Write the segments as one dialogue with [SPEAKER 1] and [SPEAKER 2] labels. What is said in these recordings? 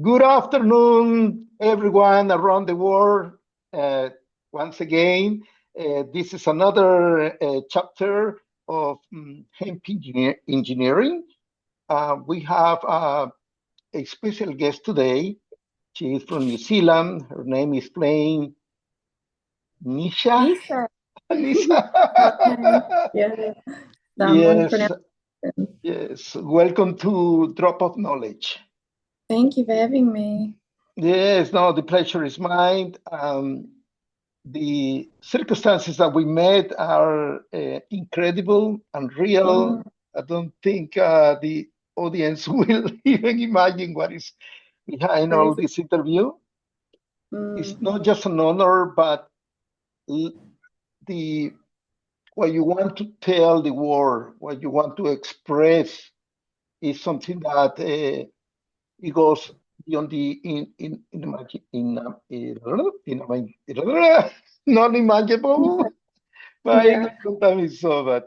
[SPEAKER 1] Good afternoon, everyone around the world. Uh, Once again, this is another chapter of hemp engineering. We have a special guest today. She is from New Zealand. Her name is plain Nisha.
[SPEAKER 2] Gisa.
[SPEAKER 1] Nisha.
[SPEAKER 2] Okay. Yeah. Someone
[SPEAKER 1] Yes,
[SPEAKER 2] pronounce it.
[SPEAKER 1] yes. Welcome to Drop of Knowledge.
[SPEAKER 2] Thank you for having me.
[SPEAKER 1] Yes, no, the pleasure is mine. The circumstances that we met are incredible and real.
[SPEAKER 2] Mm,
[SPEAKER 1] I don't think the audience will even imagine what is behind all
[SPEAKER 2] crazy.
[SPEAKER 1] this interview. It's
[SPEAKER 2] Mm,
[SPEAKER 1] not just an honor, but l- the what you want to tell the world, what you want to express, is something that it goes beyond the non imaginable. My
[SPEAKER 2] yeah.
[SPEAKER 1] sometimes it's so bad.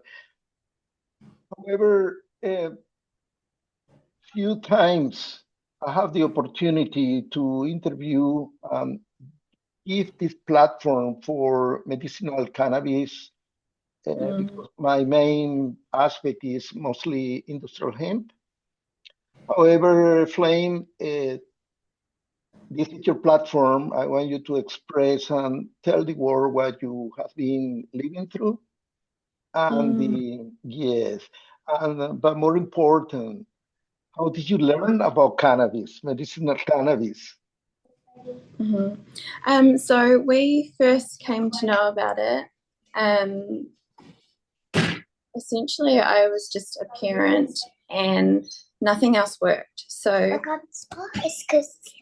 [SPEAKER 1] However, few times I have the opportunity to interview and give this platform for medicinal cannabis
[SPEAKER 2] Mm,
[SPEAKER 1] because my main aspect is mostly industrial hemp. However, Flame, this is your platform. I want you to express and tell the world what you have been living through. And
[SPEAKER 2] mm,
[SPEAKER 1] the yes, and but more important, how did you learn about cannabis, medicinal cannabis?
[SPEAKER 2] mhm. So we first came to know about it. Um, Essentially, I was just a parent and nothing else worked. So go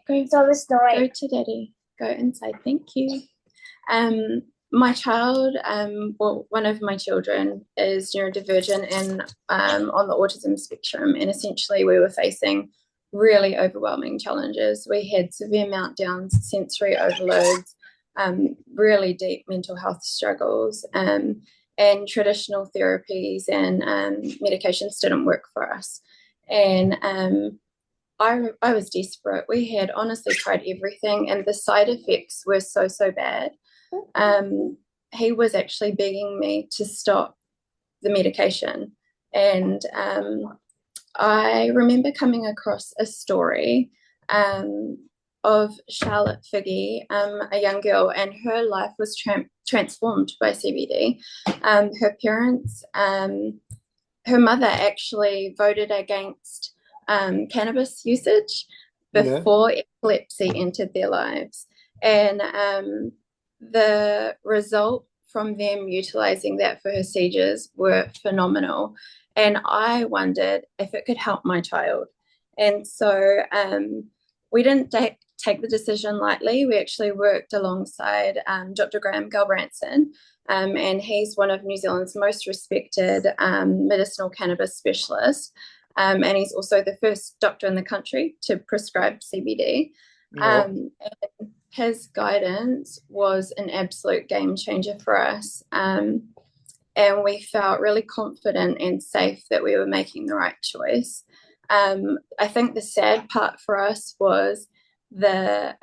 [SPEAKER 2] to daddy, go inside. Thank you. My child, well, one of my children is neurodivergent and on the autism spectrum, and essentially we were facing really overwhelming challenges. We had severe meltdowns, sensory overloads, really deep mental health struggles, and traditional therapies and medications didn't work for us. And I was desperate. We had honestly tried everything, and the side effects were so bad. Um, he was actually begging me to stop the medication. And I remember coming across a story um, of Charlotte Figgy, a young girl, and her life was transformed by CBD. Her parents, her mother actually voted against cannabis usage
[SPEAKER 1] Yeah.
[SPEAKER 2] before epilepsy entered their lives. And the result from them utilizing that for her seizures were phenomenal. And I wondered if it could help my child. And so we didn't take the decision lightly. We actually worked alongside Dr. Graham Galbranson, and he's one of New Zealand's most respected medicinal cannabis specialists. And he's also the first doctor in the country to prescribe CBD.
[SPEAKER 1] No.
[SPEAKER 2] And his guidance was an absolute game changer for us. And we felt really confident and safe that we were making the right choice. I think the sad part for us was the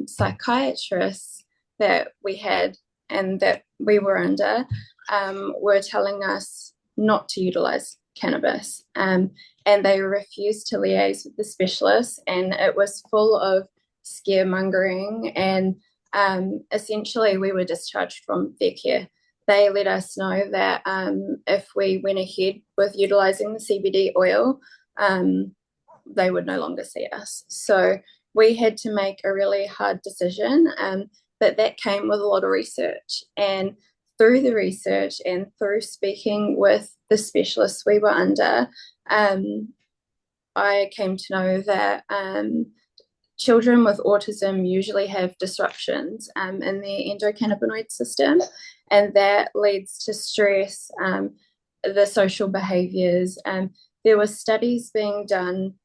[SPEAKER 2] psychiatrists that we had and that we were under were telling us not to utilize cannabis. And they refused to liaise with the specialists, and it was full of scaremongering. And essentially, we were discharged from their care. They let us know that if we went ahead with utilizing the CBD oil, they would no longer see us. So we had to make a really hard decision, but that came with a lot of research. And through the research and through speaking with the specialists we were under, I came to know that children with autism usually have disruptions in their endocannabinoid system, and that leads to stress, the social behaviors. There were studies being done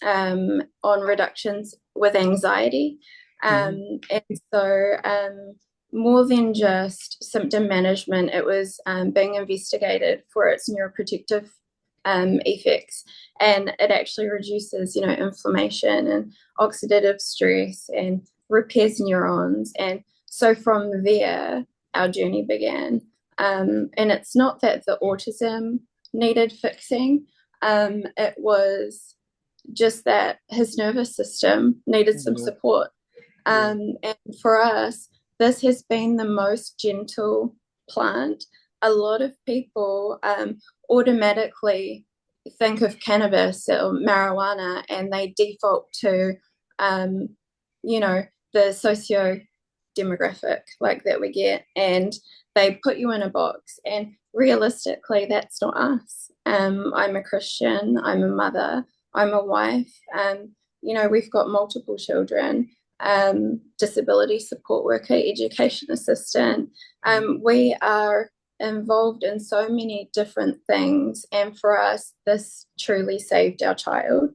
[SPEAKER 2] on reductions with anxiety.
[SPEAKER 1] Mhm.
[SPEAKER 2] And so, more than just symptom management, it was being investigated for its neuroprotective effects, and it actually reduces, inflammation and oxidative stress and repairs neurons. And so from there, our journey began. And it's not that the autism needed fixing. It was just that his nervous system needed some support. And for us, this has been the most gentle plant. A lot of people automatically think of cannabis or marijuana, and they default to, the socio-demographic like that we get, and they put you in a box. And realistically, that's not us. I'm a Christian, I'm a mother, I'm a wife, we've got multiple children, disability support worker, education assistant. We are involved in so many different things, and for us, this truly saved our child.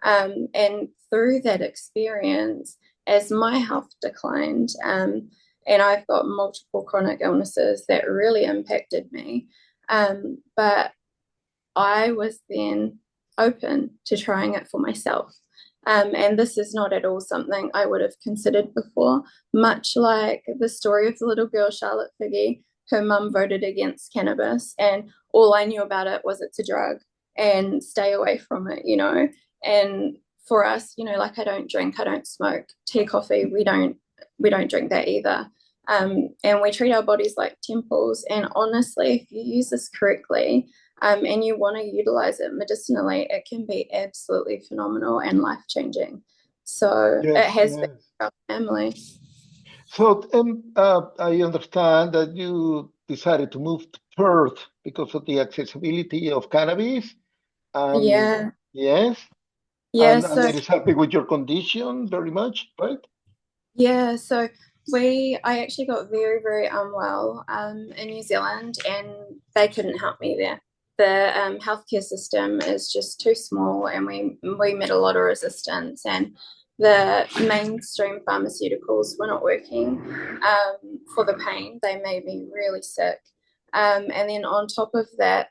[SPEAKER 2] And through that experience, as my health declined, and I've got multiple chronic illnesses that really impacted me, but I was then open to trying it for myself. And this is not at all something I would have considered before. Much like the story of the little girl, Charlotte Figge, her mum voted against cannabis, and all I knew about it was it's a drug and stay away from it, And for us, like I don't drink, I don't smoke, tea, coffee, we don't drink that either. And we treat our bodies like temples. And honestly, if you use this correctly, and you want to utilize it medicinally, it can be absolutely phenomenal and life-changing. So it has been for our family.
[SPEAKER 1] So I understand that you decided to move to Perth because of the accessibility of cannabis.
[SPEAKER 2] Yeah.
[SPEAKER 1] Yes.
[SPEAKER 2] Yeah.
[SPEAKER 1] And it is helping with your condition very much, right?
[SPEAKER 2] Yeah. So I actually got very, very unwell in New Zealand, and they couldn't help me there. The healthcare system is just too small, and we met a lot of resistance, and the mainstream pharmaceuticals were not working for the pain. They made me really sick. And then on top of that,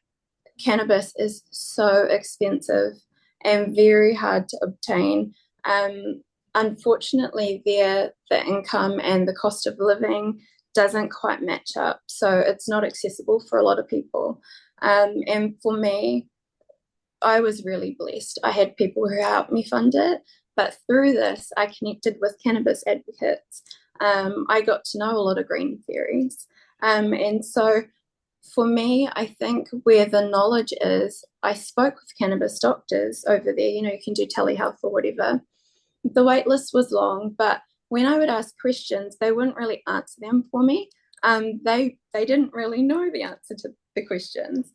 [SPEAKER 2] cannabis is so expensive and very hard to obtain. Unfortunately, the income and the cost of living doesn't quite match up. So it's not accessible for a lot of people. And for me, I was really blessed. I had people who helped me fund it. But through this, I connected with cannabis advocates. I got to know a lot of green fairies. And so for me, I think where the knowledge is, I spoke with cannabis doctors over there. You can do telehealth or whatever. The wait list was long, but when I would ask questions, they wouldn't really answer them for me. They didn't really know the answer to the questions.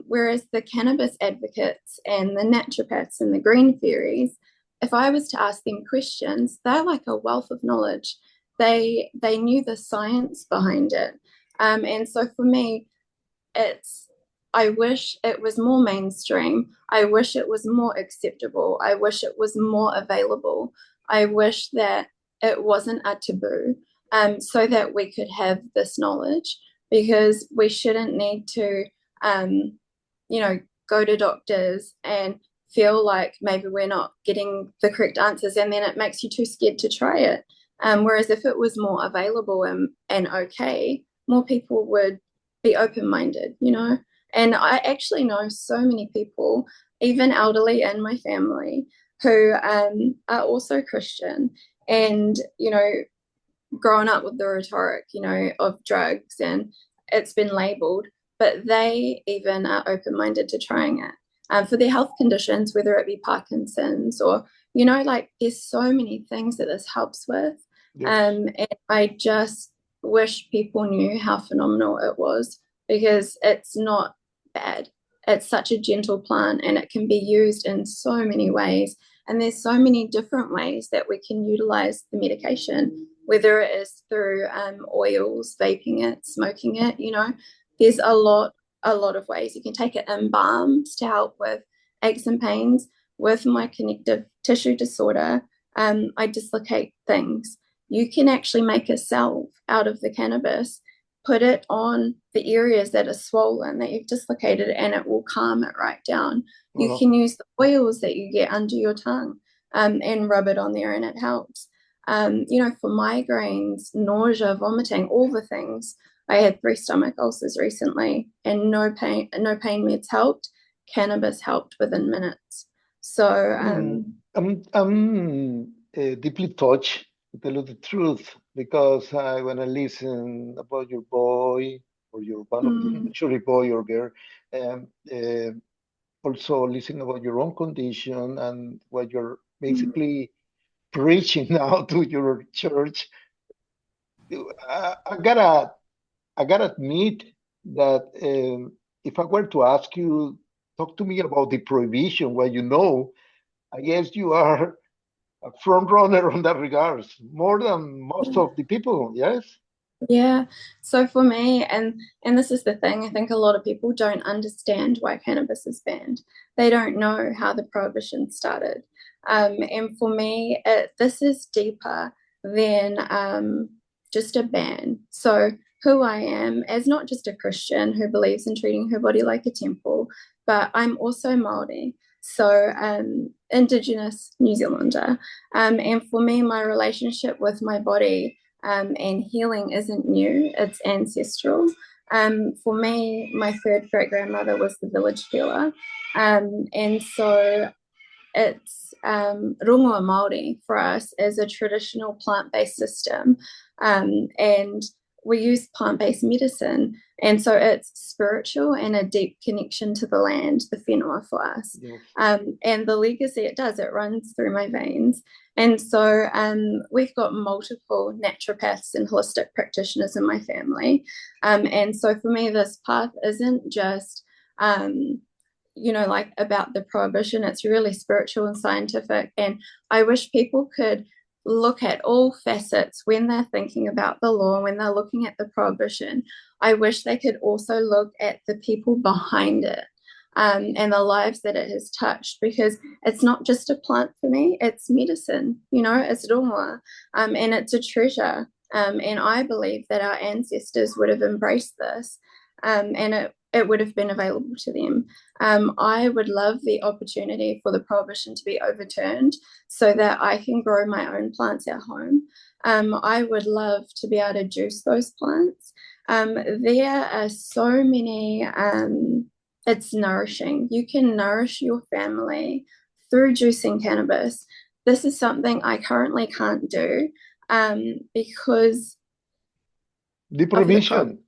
[SPEAKER 2] Whereas the cannabis advocates and the naturopaths and the green fairies, if I was to ask them questions, they're like a wealth of knowledge. They knew the science behind it. And so for me, I wish it was more mainstream. I wish it was more acceptable. I wish it was more available. I wish that it wasn't a taboo, so that we could have this knowledge, because we shouldn't need to, go to doctors and feel like maybe we're not getting the correct answers, and then it makes you too scared to try it. Whereas if it was more available and okay, more people would be open-minded, And I actually know so many people, even elderly in my family, who are also Christian and, grown up with the rhetoric, of drugs, and it's been labeled, but they even are open-minded to trying it for their health conditions, whether it be Parkinson's or, there's so many things that this helps with. Yes. And I just wish people knew how phenomenal it was, because it's not bad. It's such a gentle plant, and it can be used in so many ways. And there's so many different ways that we can utilize the medication, whether it is through oils, vaping it, smoking it, there's a lot of ways. You can take it in balms to help with aches and pains. With my connective tissue disorder, I dislocate things. You can actually make a salve out of the cannabis put it on the areas that are swollen, that you've dislocated, and it will calm it right down. You can use the oils that you get under your tongue and rub it on there, and it helps. For migraines, nausea, vomiting, all the things. I had 3 stomach ulcers recently, and no pain meds helped. Cannabis helped within minutes. So
[SPEAKER 1] I'm deeply touched, to tell you the truth, because when I listen about your boy or your one of the actually boy or girl, um, uh, also listen about your own condition and what you're basically preaching now to your church. I gotta admit that if I were to ask you, talk to me about the prohibition, what you know, I guess you are a front runner on that regards, more than most of the people, yes?
[SPEAKER 2] Yeah. So for me, and this is the thing, I think a lot of people don't understand why cannabis is banned. They don't know how the prohibition started. And for me, this is deeper than just a ban. So who I am as not just a Christian who believes in treating her body like a temple, but I'm also Māori. So Indigenous New Zealander. And for me, my relationship with my body and healing isn't new, it's ancestral. For me, my 3rd great grandmother was the village healer. And so it's rongoa Māori for us as a traditional plant-based system. And we use plant-based medicine. And so it's spiritual and a deep connection to the land, the whenua for us.
[SPEAKER 1] Yes.
[SPEAKER 2] And the legacy it does, it runs through my veins. And so we've got multiple naturopaths and holistic practitioners in my family. And so for me, this path isn't just, like about the prohibition. It's really spiritual and scientific. And I wish people could look at all facets when they're thinking about the law, when they're looking at the prohibition. I wish they could also look at the people behind it. And the lives that it has touched, because it's not just a plant for me, it's medicine, it's rongoa, and it's a treasure. And I believe that our ancestors would have embraced this, and it would have been available to them. I would love the opportunity for the prohibition to be overturned so that I can grow my own plants at home. I would love to be able to juice those plants. There are so many... it's nourishing. You can nourish your family through juicing cannabis. This is something I currently can't do because
[SPEAKER 1] The provision,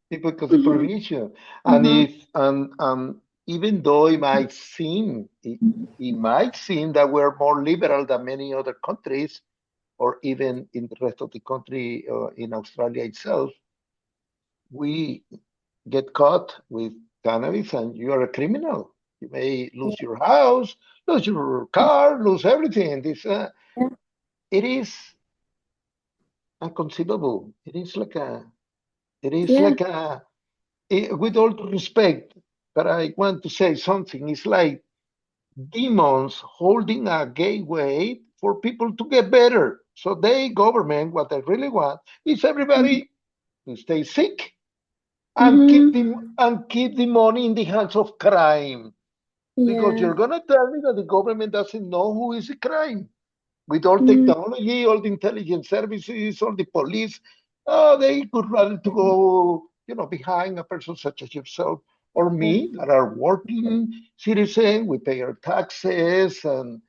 [SPEAKER 1] because the provision, and if and even though it might seem that we're more liberal than many other countries, or even in the rest of the country, in Australia itself, we get caught with cannabis and you are a criminal. You may lose your house, lose your car, lose everything. It is inconceivable. With all due respect, but I want to say something. It's like demons holding a gateway for people to get better. So government, what they really want is everybody to stay sick and keep the money in the hands of crime. Because you're gonna tell me that the government doesn't know who is the crime. With all technology, all the intelligence services, all the police, they could rather to go, behind a person such as yourself or me that are working citizen. We pay our taxes and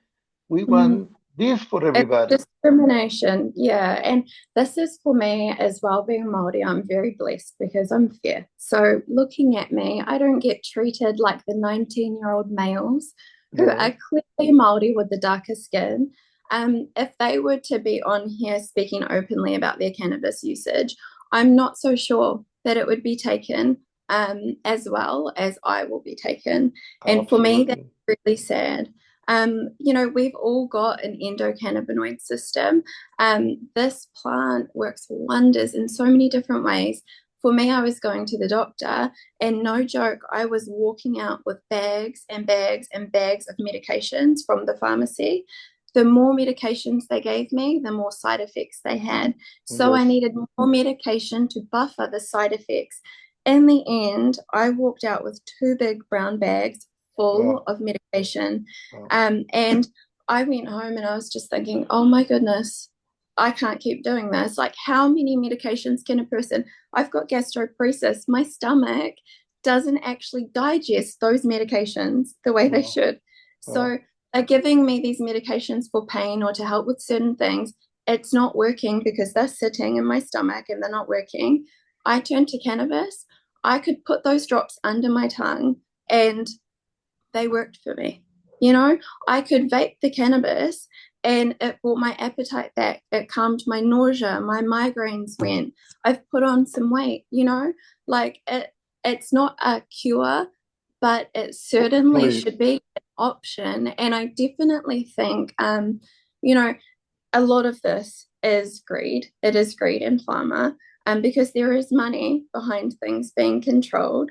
[SPEAKER 1] we want this for everybody.
[SPEAKER 2] It's discrimination, yeah. And this is for me as well, being Māori, I'm very blessed because I'm fair. So looking at me, I don't get treated like the 19-year-old males who are clearly Māori with the darker skin. If they were to be on here speaking openly about their cannabis usage, I'm not so sure that it would be taken as well as I will be taken. And for me, that's really sad. We've all got an endocannabinoid system. This plant works wonders in so many different ways. For me, I was going to the doctor, and no joke, I was walking out with bags and bags and bags of medications from the pharmacy the more medications they gave me, the more side effects they had. So I
[SPEAKER 1] Yes.
[SPEAKER 2] needed more medication to buffer the side effects. In the end, I walked out with 2 big brown bags full of medication. And I went home and I was just thinking, oh my goodness, I can't keep doing this. Like, how many medications can a person? I've got gastroparesis. My stomach doesn't actually digest those medications the way they should. So they're giving me these medications for pain or to help with certain things. It's not working because they're sitting in my stomach and they're not working. I turned to cannabis. I could put those drops under my tongue and they worked for me. You know, I could vape the cannabis and it brought my appetite back. It calmed my nausea, my migraines went. I've put on some weight, you know, like it's not a cure, but it certainly should be an option. And I definitely think, you know, a lot of this is greed. It is greed in pharma, because there is money behind things being controlled.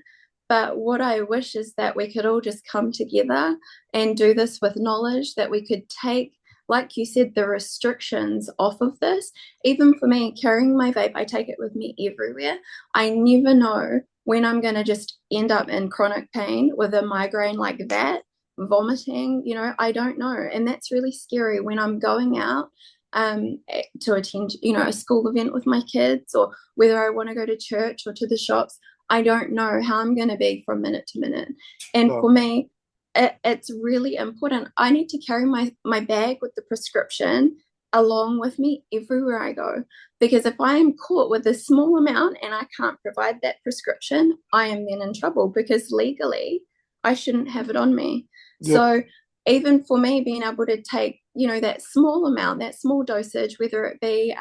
[SPEAKER 2] But what I wish is that we could all just come together and do this with knowledge, that we could take, like you said, the restrictions off of this. Even for me, carrying my vape, I take it with me everywhere. I never know when I'm going to just end up in chronic pain with a migraine like that, vomiting, you know, I don't know. And that's really scary when I'm going out to attend, you know, a school event with my kids, or whether I want to go to church or to the shops. I don't know how I'm going to be from minute to minute. And for me, it's really important. I need to carry my bag with the prescription along with me everywhere I go. Because if I am caught with a small amount and I can't provide that prescription, I am then in trouble, because legally I shouldn't have it on me. Yep. So even for me, being able to take, you know, that small amount, that small dosage, whether it be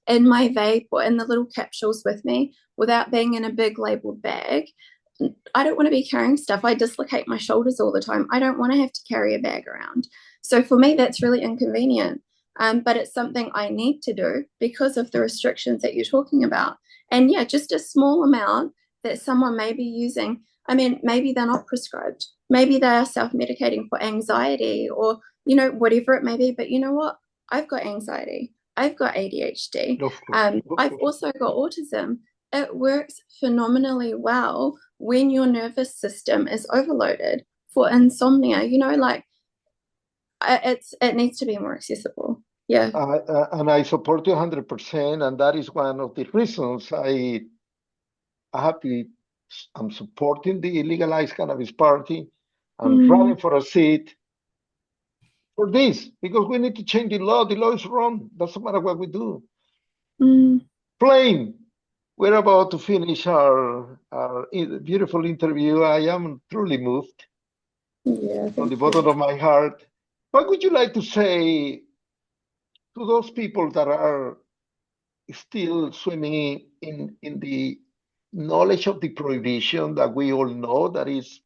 [SPEAKER 2] in my vape or in the little capsules with me, without being in a big labeled bag. I don't want to be carrying stuff. I dislocate my shoulders all the time. I don't want to have to carry a bag around. So for me, that's really inconvenient. But it's something I need to do because of the restrictions that you're talking about. And yeah, just a small amount that someone may be using. I mean, maybe they're not prescribed. Maybe they are self-medicating for anxiety or, you know, whatever it may be. But you know what? I've got anxiety. I've got ADHD. I've also got autism. It works phenomenally well when your nervous system is overloaded. For insomnia, you know, like it needs to be more accessible. Yeah.
[SPEAKER 1] And I support you 100%, and that is one of the reasons I'm supporting the legalized cannabis party. I'm running for a seat for this, because we need to change the law. The law is wrong. Doesn't matter what we do. Plain. We're about to finish our beautiful interview. I am truly moved from the bottom of my heart. What would you like to say to those people that are still swimming in the knowledge of the prohibition that we all know that it's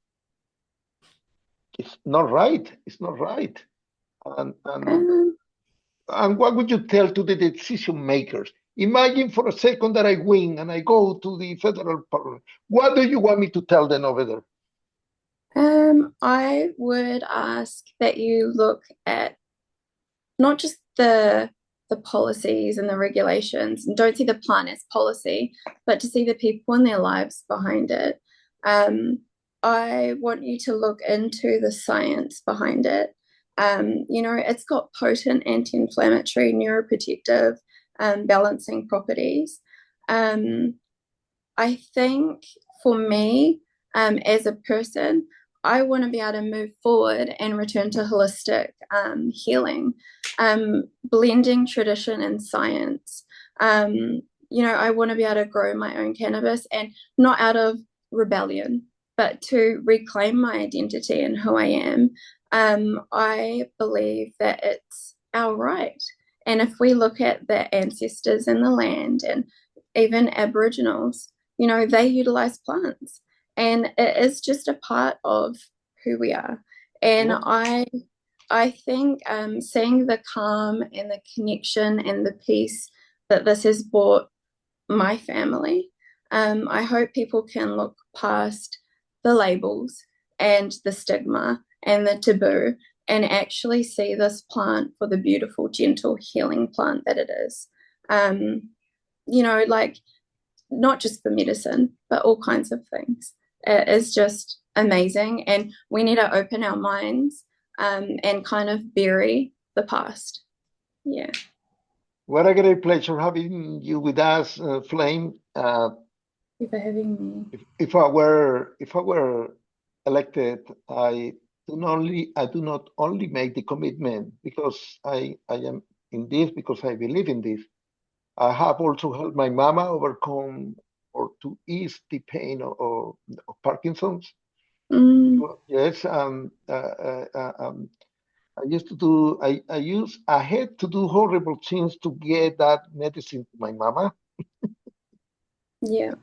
[SPEAKER 1] not right? It's not right. And what would you tell to the decision makers? Imagine for a second that I win and I go to the federal parliament. What do you want me to tell them over there?
[SPEAKER 2] I would ask that you look at not just the policies and the regulations, and don't see the plan as policy, but to see the people and their lives behind it. I want you to look into the science behind it. You know, it's got potent anti-inflammatory, neuroprotective, balancing properties. I think for me, as a person, I want to be able to move forward and return to holistic healing, blending tradition and science. You know, I want to be able to grow my own cannabis, and not out of rebellion, but to reclaim my identity and who I am. I believe that it's our right. And if we look at the ancestors in the land, and even Aboriginals, you know, they utilize plants. And it is just a part of who we are. And I think seeing the calm and the connection and the peace that this has brought my family, I hope people can look past the labels and the stigma and the taboo, and actually see this plant for the beautiful, gentle, healing plant that it is. You know, like not just for medicine, but all kinds of things. It is just amazing. And we need to open our minds and kind of bury the past. Yeah.
[SPEAKER 1] What a great pleasure having you with us, Flame.
[SPEAKER 2] Thank you for having me.
[SPEAKER 1] If I were elected, I do not only make the commitment because I am in this, because I believe in this. I have also helped my mama overcome or to ease the pain of Parkinson's. Yes, I had to do horrible things to get that medicine to my mama.
[SPEAKER 2] Yeah.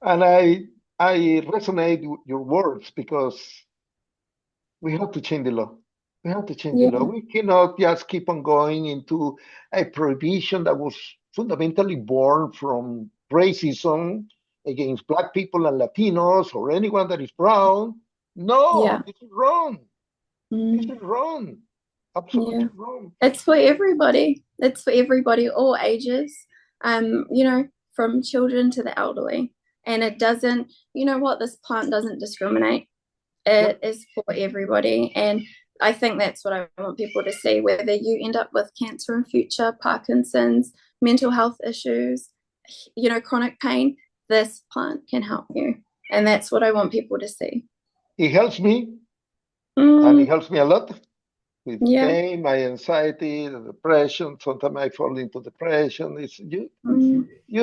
[SPEAKER 1] And I resonate with your words because we have to change the law. We have to change the law. We cannot just keep on going into a prohibition that was fundamentally born from racism against Black people and Latinos or anyone that is brown. No, this is wrong. This is wrong. Absolutely wrong.
[SPEAKER 2] It's for everybody. It's for everybody, all ages, you know, from children to the elderly. And it doesn't, you know what, this plant doesn't discriminate. It is for everybody. And I think that's what I want people to see, whether you end up with cancer in future, Parkinson's, mental health issues, you know, chronic pain, this plant can help you. And that's what I want people to see.
[SPEAKER 1] It helps me. And it helps me a lot with pain, my anxiety, the depression. Sometimes I fall into depression. It's you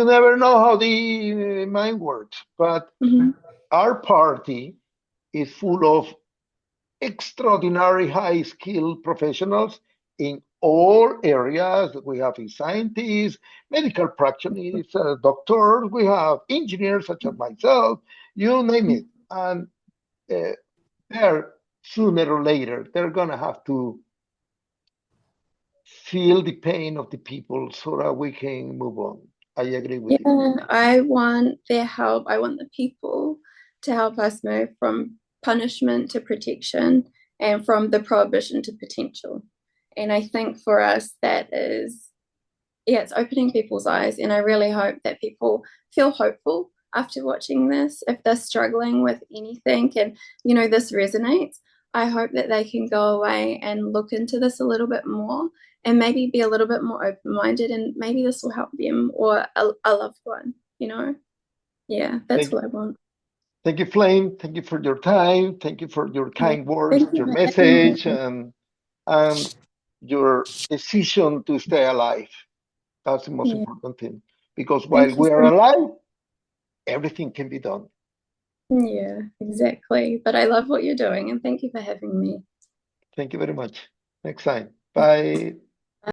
[SPEAKER 1] never know how the mind works. But our party is full of extraordinary high-skilled professionals in all areas. We have scientists, medical practitioners, doctors. We have engineers such as myself. You name it. And they're sooner or later, they're going to have to feel the pain of the people so that we can move on. I agree with you.
[SPEAKER 2] I want their help. I want the people to help us move from punishment to protection and from the prohibition to potential. And I think for us, that is, it's opening people's eyes. And I really hope that people feel hopeful after watching this. If they're struggling with anything and, you know, this resonates, I hope that they can go away and look into this a little bit more and maybe be a little bit more open-minded, and maybe this will help them or a loved one, you know? Yeah, that's what I want.
[SPEAKER 1] Thank you, Flame. Thank you for your time. Thank you for your kind words, your message, and your decision to stay alive. That's the most important thing. Because while we are alive, everything can be done.
[SPEAKER 2] Yeah, exactly. But I love what you're doing, and thank you for having me.
[SPEAKER 1] Thank you very much. Next time. Bye.